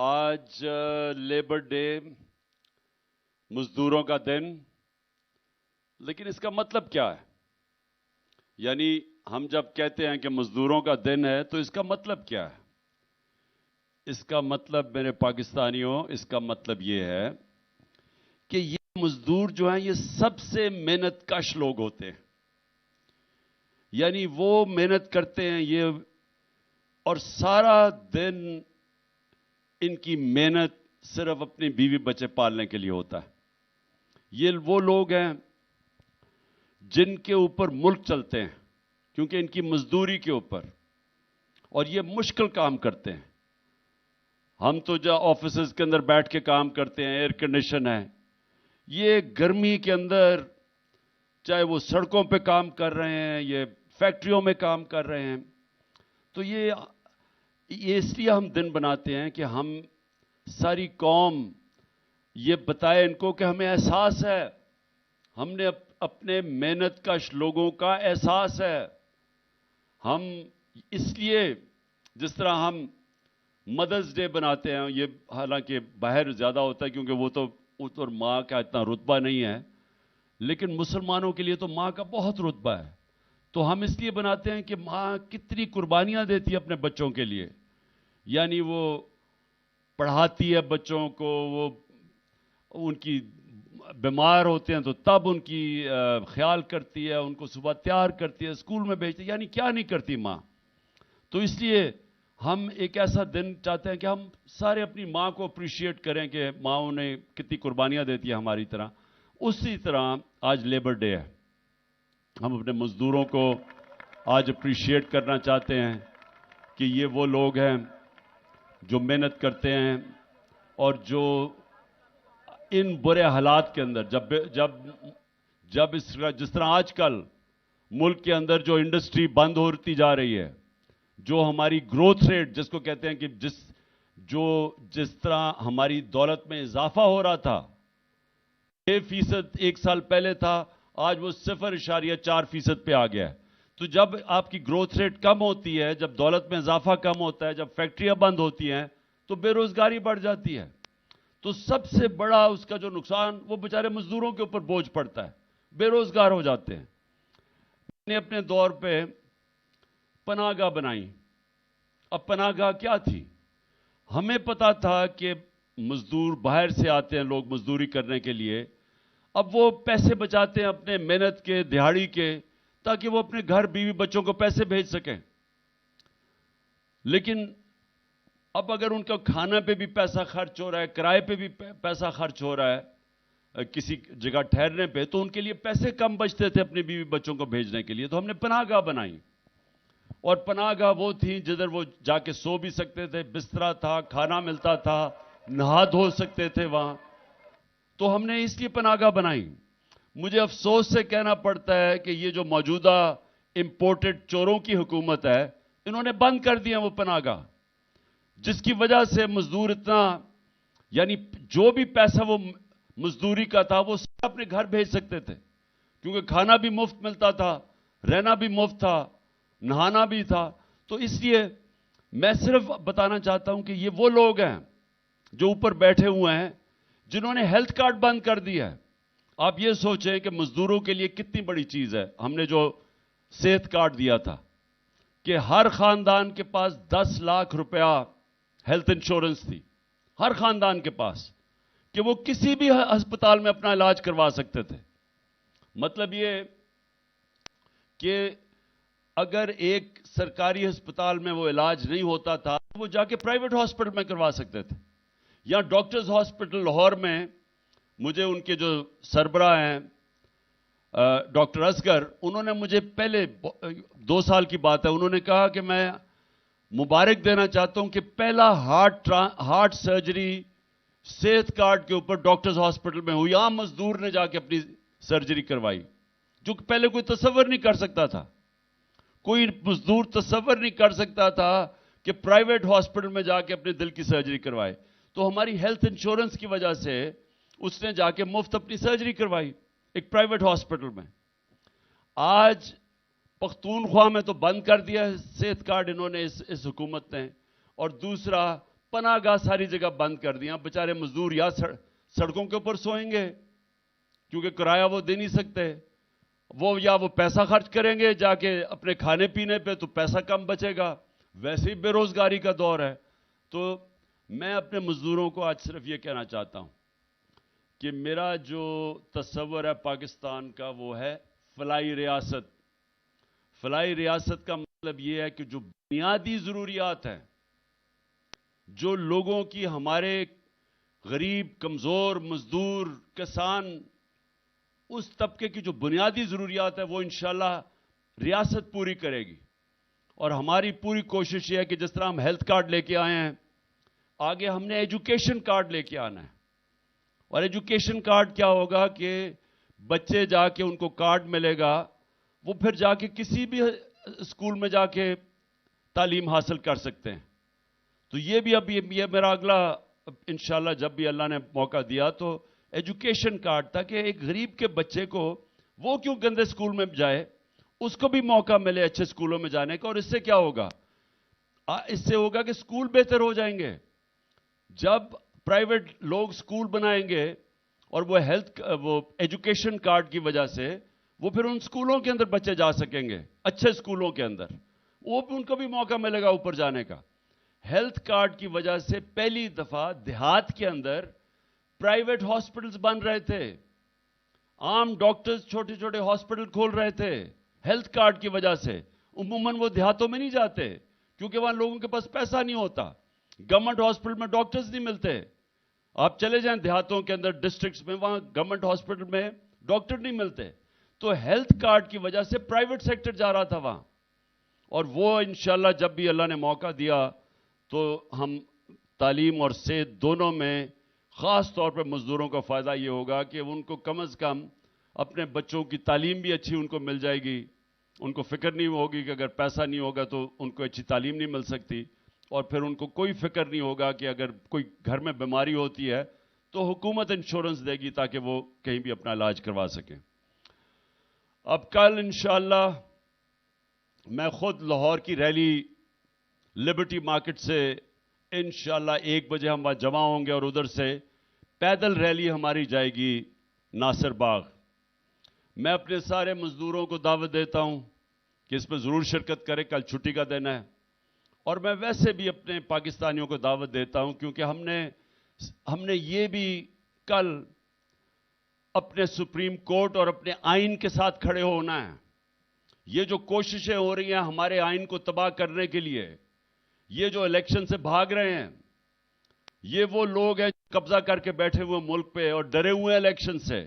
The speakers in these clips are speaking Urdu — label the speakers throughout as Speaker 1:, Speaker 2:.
Speaker 1: آج لیبر ڈے، مزدوروں کا دن، لیکن اس کا مطلب کیا ہے؟ یعنی ہم جب کہتے ہیں کہ مزدوروں کا دن ہے تو اس کا مطلب کیا ہے؟ اس کا مطلب میرے پاکستانیوں، اس کا مطلب یہ ہے کہ یہ مزدور جو ہیں یہ سب سے محنت کش لوگ ہوتے ہیں. یعنی وہ محنت کرتے ہیں یہ، اور سارا دن ان کی محنت صرف اپنی بیوی بچے پالنے کے لیے ہوتا ہے. یہ وہ لوگ ہیں جن کے اوپر ملک چلتے ہیں کیونکہ ان کی مزدوری کے اوپر، اور یہ مشکل کام کرتے ہیں. ہم تو جو آفیسز کے اندر بیٹھ کے کام کرتے ہیں، ایئر کنڈیشن ہے، یہ گرمی کے اندر چاہے وہ سڑکوں پہ کام کر رہے ہیں، یہ فیکٹریوں میں کام کر رہے ہیں. تو یہ اس لیے ہم دن بناتے ہیں کہ ہم ساری قوم یہ بتائے ان کو کہ ہمیں احساس ہے، ہم نے اپنے محنت کش لوگوں کا احساس ہے. ہم اس لیے جس طرح ہم مدرس ڈے بناتے ہیں، یہ حالانکہ باہر زیادہ ہوتا ہے کیونکہ وہ تو اور ماں کا اتنا رتبہ نہیں ہے، لیکن مسلمانوں کے لیے تو ماں کا بہت رتبہ ہے. تو ہم اس لیے بناتے ہیں کہ ماں کتنی قربانیاں دیتی ہے اپنے بچوں کے لیے. یعنی وہ پڑھاتی ہے بچوں کو، وہ ان کی بیمار ہوتے ہیں تو تب ان کی خیال کرتی ہے، ان کو صبح تیار کرتی ہے، اسکول میں بھیجتی ہے. یعنی کیا نہیں کرتی ماں. تو اس لیے ہم ایک ایسا دن چاہتے ہیں کہ ہم سارے اپنی ماں کو اپریشیٹ کریں کہ ماں انہیں کتنی قربانیاں دیتی ہے ہماری طرح. اسی طرح آج لیبر ڈے ہے، ہم اپنے مزدوروں کو آج اپریشیٹ کرنا چاہتے ہیں کہ یہ وہ لوگ ہیں جو محنت کرتے ہیں اور جو ان برے حالات کے اندر جب جس طرح آج کل ملک کے اندر جو انڈسٹری بند ہوتی جا رہی ہے، جو ہماری گروتھ ریٹ جس کو کہتے ہیں کہ جس طرح ہماری دولت میں اضافہ ہو رہا تھا، 6% ایک سال پہلے تھا، آج وہ 0.4% پہ آ گیا ہے. تو جب آپ کی گروتھ ریٹ کم ہوتی ہے، جب دولت میں اضافہ کم ہوتا ہے، جب فیکٹریاں بند ہوتی ہیں تو بے روزگاری بڑھ جاتی ہے. تو سب سے بڑا اس کا جو نقصان وہ بیچارے مزدوروں کے اوپر بوجھ پڑتا ہے، بے روزگار ہو جاتے ہیں. میں نے اپنے دور پہ پناہ گاہ بنائی. اب پناہ گاہ کیا تھی؟ ہمیں پتا تھا کہ مزدور باہر سے آتے ہیں لوگ مزدوری کرنے کے لیے، اب وہ پیسے بچاتے ہیں اپنے محنت کے، دہاڑی کے، تاکہ وہ اپنے گھر بیوی بچوں کو پیسے بھیج سکیں. لیکن اب اگر ان کا کھانا پہ بھی پیسہ خرچ ہو رہا ہے، کرائے پہ بھی پیسہ خرچ ہو رہا ہے، کسی جگہ ٹھہرنے پہ، تو ان کے لیے پیسے کم بچتے تھے اپنی بیوی بچوں کو بھیجنے کے لیے. تو ہم نے پناہ گاہ بنائی، اور پناہ گاہ وہ تھی جدھر وہ جا کے سو بھی سکتے تھے، بسترا تھا، کھانا ملتا تھا، نہا دھو سکتے تھے وہاں. تو ہم نے اس لیے پناہ گاہ بنائی. مجھے افسوس سے کہنا پڑتا ہے کہ یہ جو موجودہ امپورٹڈ چوروں کی حکومت ہے، انہوں نے بند کر دیا وہ پناہ گاہ، جس کی وجہ سے مزدور اتنا، یعنی جو بھی پیسہ وہ مزدوری کا تھا وہ سب اپنے گھر بھیج سکتے تھے، کیونکہ کھانا بھی مفت ملتا تھا، رہنا بھی مفت تھا، نہانا بھی تھا. تو اس لیے میں صرف بتانا چاہتا ہوں کہ یہ وہ لوگ ہیں جو اوپر بیٹھے ہوئے ہیں جنہوں نے ہیلتھ کارڈ بند کر دیا ہے. آپ یہ سوچیں کہ مزدوروں کے لیے کتنی بڑی چیز ہے. ہم نے جو صحت کارڈ دیا تھا کہ ہر خاندان کے پاس 10 لاکھ روپیہ ہیلتھ انشورنس تھی، ہر خاندان کے پاس، کہ وہ کسی بھی ہسپتال میں اپنا علاج کروا سکتے تھے. مطلب یہ کہ اگر ایک سرکاری ہسپتال میں وہ علاج نہیں ہوتا تھا، وہ جا کے پرائیویٹ ہاسپٹل میں کروا سکتے تھے. یا ڈاکٹرز ہاسپٹل لاہور میں مجھے ان کے جو سربراہ ہیں ڈاکٹر اصغر، انہوں نے مجھے پہلے 2 سال کی بات ہے، انہوں نے کہا کہ میں مبارک دینا چاہتا ہوں کہ پہلا ہارٹ سرجری صحت کارڈ کے اوپر ڈاکٹرز ہاسپٹل میں ہوئی. عام مزدور نے جا کے اپنی سرجری کروائی، جو کہ پہلے کوئی تصور نہیں کر سکتا تھا. کوئی مزدور تصور نہیں کر سکتا تھا کہ پرائیویٹ ہاسپٹل میں جا کے اپنے دل کی سرجری کروائے. تو ہماری ہیلتھ انشورنس کی وجہ سے اس نے جا کے مفت اپنی سرجری کروائی ایک پرائیویٹ ہاسپٹل میں. آج پختونخوا میں تو بند کر دیا ہے صحت کارڈ انہوں نے، اس حکومت نے. اور دوسرا پناہ گاہ ساری جگہ بند کر دیا. بیچارے مزدور یا سڑکوں کے اوپر سوئیں گے کیونکہ کرایہ وہ دے نہیں سکتے, یا وہ پیسہ خرچ کریں گے جا کے اپنے کھانے پینے پہ, تو پیسہ کم بچے گا. ویسے ہی بے روزگاری کا دور ہے. تو میں اپنے مزدوروں کو آج صرف یہ کہنا چاہتا ہوں کہ میرا جو تصور ہے پاکستان کا وہ ہے فلاحی ریاست. فلاحی ریاست کا مطلب یہ ہے کہ جو بنیادی ضروریات ہیں, جو لوگوں کی, ہمارے غریب, کمزور, مزدور, کسان, اس طبقے کی جو بنیادی ضروریات ہے وہ انشاءاللہ ریاست پوری کرے گی. اور ہماری پوری کوشش یہ ہے کہ جس طرح ہم ہیلتھ کارڈ لے کے آئے ہیں, آگے ہم نے ایجوکیشن کارڈ لے کے آنا ہے. اور ایجوکیشن کارڈ کیا ہوگا کہ بچے جا کے ان کو کارڈ ملے گا, وہ پھر جا کے کسی بھی اسکول میں جا کے تعلیم حاصل کر سکتے ہیں. تو یہ بھی اب یہ میرا اگلا انشاءاللہ جب بھی اللہ نے موقع دیا تو ایجوکیشن کارڈ تھا کہ ایک غریب کے بچے کو وہ کیوں گندے اسکول میں جائے, اس کو بھی موقع ملے اچھے اسکولوں میں جانے کا. اور اس سے کیا ہوگا؟ اس سے ہوگا کہ اسکول بہتر ہو جائیں گے. جب پرائیویٹ لوگ اسکول بنائیں گے اور وہ ایجوکیشن کارڈ کی وجہ سے وہ پھر ان اسکولوں کے اندر بچے جا سکیں گے, اچھے اسکولوں کے اندر, وہ ان کو بھی موقع ملے گا اوپر جانے کا. ہیلتھ کارڈ کی وجہ سے پہلی دفعہ دیہات کے اندر پرائیویٹ ہاسپٹلز بن رہے تھے, عام ڈاکٹرز چھوٹے چھوٹے ہاسپٹل کھول رہے تھے ہیلتھ کارڈ کی وجہ سے. عموماً وہ دیہاتوں میں نہیں جاتے کیونکہ وہاں لوگوں کے پاس پیسہ نہیں ہوتا, گورنمنٹ ہاسپٹل میں ڈاکٹرز نہیں ملتے. آپ چلے جائیں دیہاتوں کے اندر, ڈسٹرکٹس میں, وہاں گورنمنٹ ہاسپٹل میں ڈاکٹر نہیں ملتے. تو ہیلتھ کارڈ کی وجہ سے پرائیویٹ سیکٹر جا رہا تھا وہاں. اور وہ انشاءاللہ جب بھی اللہ نے موقع دیا تو ہم تعلیم اور صحت دونوں میں, خاص طور پہ مزدوروں کا فائدہ یہ ہوگا کہ ان کو کم از کم اپنے بچوں کی تعلیم بھی اچھی ان کو مل جائے گی. ان کو فکر نہیں ہوگی کہ اگر پیسہ نہیں ہوگا تو ان کو اچھی تعلیم نہیں مل سکتی. اور پھر ان کو کوئی فکر نہیں ہوگا کہ اگر کوئی گھر میں بیماری ہوتی ہے تو حکومت انشورنس دے گی تاکہ وہ کہیں بھی اپنا علاج کروا سکیں. اب کل انشاءاللہ میں خود لاہور کی ریلی لبرٹی مارکیٹ سے انشاءاللہ 1 بجے ہم وہاں جمع ہوں گے, اور ادھر سے پیدل ریلی ہماری جائے گی ناصر باغ. میں اپنے سارے مزدوروں کو دعوت دیتا ہوں کہ اس میں ضرور شرکت کریں, کل چھٹی کا دن ہے. اور میں ویسے بھی اپنے پاکستانیوں کو دعوت دیتا ہوں کیونکہ ہم نے یہ بھی کل اپنے سپریم کورٹ اور اپنے آئین کے ساتھ کھڑے ہونا ہے. یہ جو کوششیں ہو رہی ہیں ہمارے آئین کو تباہ کرنے کے لیے, یہ جو الیکشن سے بھاگ رہے ہیں, یہ وہ لوگ ہیں قبضہ کر کے بیٹھے ہوئے ملک پہ اور ڈرے ہوئے ہیں الیکشن سے.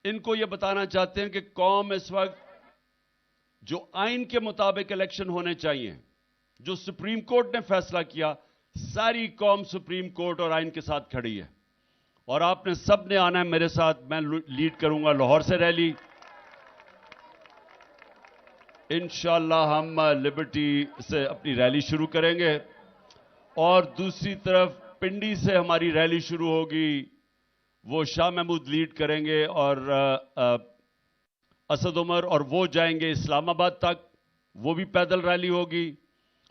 Speaker 1: ان کو یہ بتانا چاہتے ہیں کہ قوم اس وقت جو آئین کے مطابق الیکشن ہونے چاہیے, جو سپریم کورٹ نے فیصلہ کیا, ساری قوم سپریم کورٹ اور آئین کے ساتھ کھڑی ہے. اور آپ نے سب نے آنا ہے میرے ساتھ. میں لیڈ کروں گا لاہور سے ریلی. انشاءاللہ ہم لبرٹی سے اپنی ریلی شروع کریں گے اور دوسری طرف پنڈی سے ہماری ریلی شروع ہوگی, وہ شاہ محمود لیڈ کریں گے اور اسد عمر, اور وہ جائیں گے اسلام آباد تک, وہ بھی پیدل ریلی ہوگی.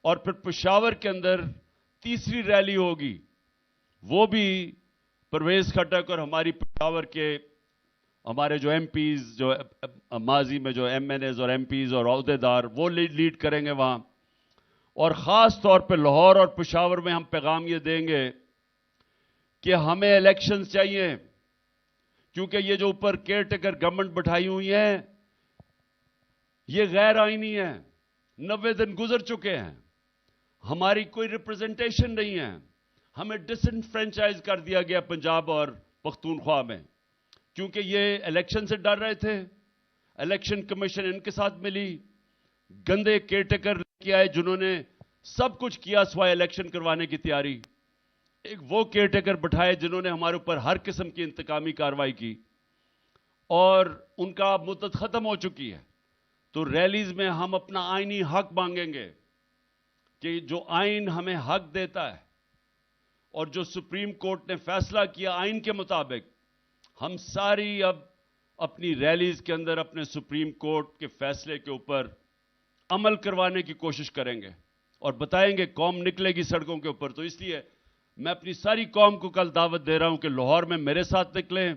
Speaker 1: اور پھر پشاور کے اندر تیسری ریلی ہوگی, وہ بھی پرویز خٹک اور ہماری پشاور کے ہمارے جو ایم پیز, جو ماضی میں جو ایم این ایز اور ایم پیز اور عہدیدار, وہ لیڈ کریں گے وہاں. اور خاص طور پہ لاہور اور پشاور میں ہم پیغام یہ دیں گے کہ ہمیں الیکشنز چاہیے, کیونکہ یہ جو اوپر کیئر ٹیکر گورنمنٹ بٹھائی ہوئی ہیں یہ غیر آئینی ہے. 90 دن گزر چکے ہیں, ہماری کوئی ریپرزنٹیشن نہیں ہے. ہمیں ڈس انفرینچائز کر دیا گیا پنجاب اور پختونخوا میں, کیونکہ یہ الیکشن سے ڈر رہے تھے. الیکشن کمیشن ان کے ساتھ ملی, گندے کیئر ٹیکر لے کے آئے جنہوں نے سب کچھ کیا سوائے الیکشن کروانے کی تیاری. ایک وہ کیئر ٹیکر بٹھائے جنہوں نے ہمارے اوپر ہر قسم کی انتقامی کارروائی کی, اور ان کا مدت ختم ہو چکی ہے. تو ریلیز میں ہم اپنا آئینی حق مانگیں گے کہ جو آئین ہمیں حق دیتا ہے اور جو سپریم کورٹ نے فیصلہ کیا آئین کے مطابق, ہم ساری اب اپنی ریلیز کے اندر اپنے سپریم کورٹ کے فیصلے کے اوپر عمل کروانے کی کوشش کریں گے اور بتائیں گے, قوم نکلے گی سڑکوں کے اوپر. تو اس لیے میں اپنی ساری قوم کو کل دعوت دے رہا ہوں کہ لاہور میں میرے ساتھ نکلیں،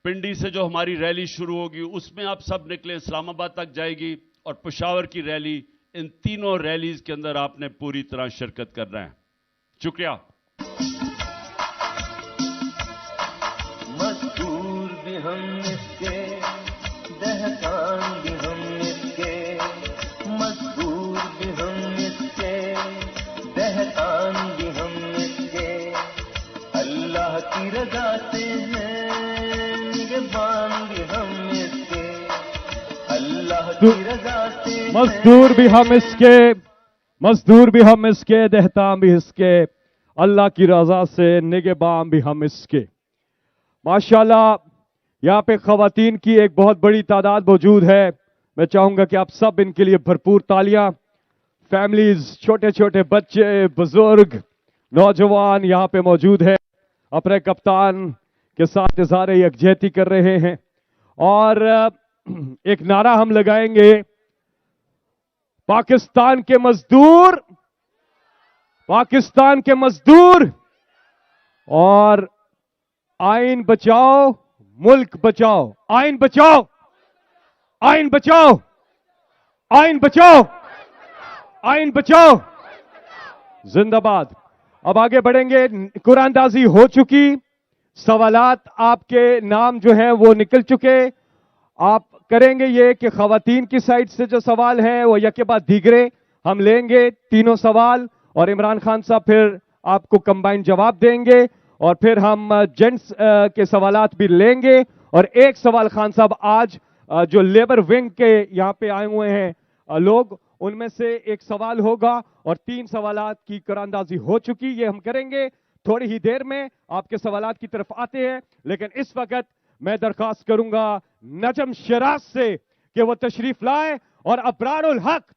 Speaker 1: پنڈی سے جو ہماری ریلی شروع ہوگی اس میں آپ سب نکلیں، اسلام آباد تک جائے گی، اور پشاور کی ریلی، ان تینوں ریلیز کے اندر آپ نے پوری طرح شرکت کرنا ہے۔ شکریہ۔
Speaker 2: مزدور بھی ہم اس کے، دہقان بھی ہم اس کے، مزدور بھی ہم اس کے، دہقان بھی ہم اس کے، اللہ کی رضا سے ہیں نگہبان بھی ہم اس کے، اللہ کی رضا سے ہیں۔
Speaker 3: مزدور بھی ہم اس کے، مزدور بھی ہم اس کے، دہقان بھی اس کے، اللہ کی رضا سے نگہبان بھی ہم اس کے۔ ماشاءاللہ یہاں پہ خواتین کی ایک بہت بڑی تعداد موجود ہے، میں چاہوں گا کہ آپ سب ان کے لیے بھرپور تالیاں۔ فیملیز، چھوٹے چھوٹے بچے، بزرگ، نوجوان یہاں پہ موجود ہیں، اپنے کپتان کے ساتھ اظہار یکجہتی کر رہے ہیں، اور ایک نعرہ ہم لگائیں گے، پاکستان کے مزدور، پاکستان کے مزدور، اور آئین بچاؤ ملک بچاؤ، آئین بچاؤ، آئین بچاؤ، آئین بچاؤ، آئین بچاؤ، زندہ باد۔ اب آگے بڑھیں گے، قرآن دازی ہو چکی، سوالات آپ کے نام جو ہیں وہ نکل چکے۔ آپ کریں گے یہ کہ خواتین کی سائٹ سے جو سوال ہیں وہ یک بعد دیگرے ہم لیں گے، تینوں سوال، اور عمران خان صاحب پھر آپ کو کمبائن جواب دیں گے، اور پھر ہم جنٹس کے سوالات بھی لیں گے، اور ایک سوال خان صاحب آج جو لیبر ونگ کے یہاں پہ آئے ہوئے ہیں لوگ، ان میں سے ایک سوال ہوگا، اور 3 سوالات کی قراردادی ہو چکی، یہ ہم کریں گے تھوڑی ہی دیر میں۔ آپ کے سوالات کی طرف آتے ہیں، لیکن اس وقت میں درخواست کروں گا نجم شیراز سے کہ وہ تشریف لائے اور ابرار الحق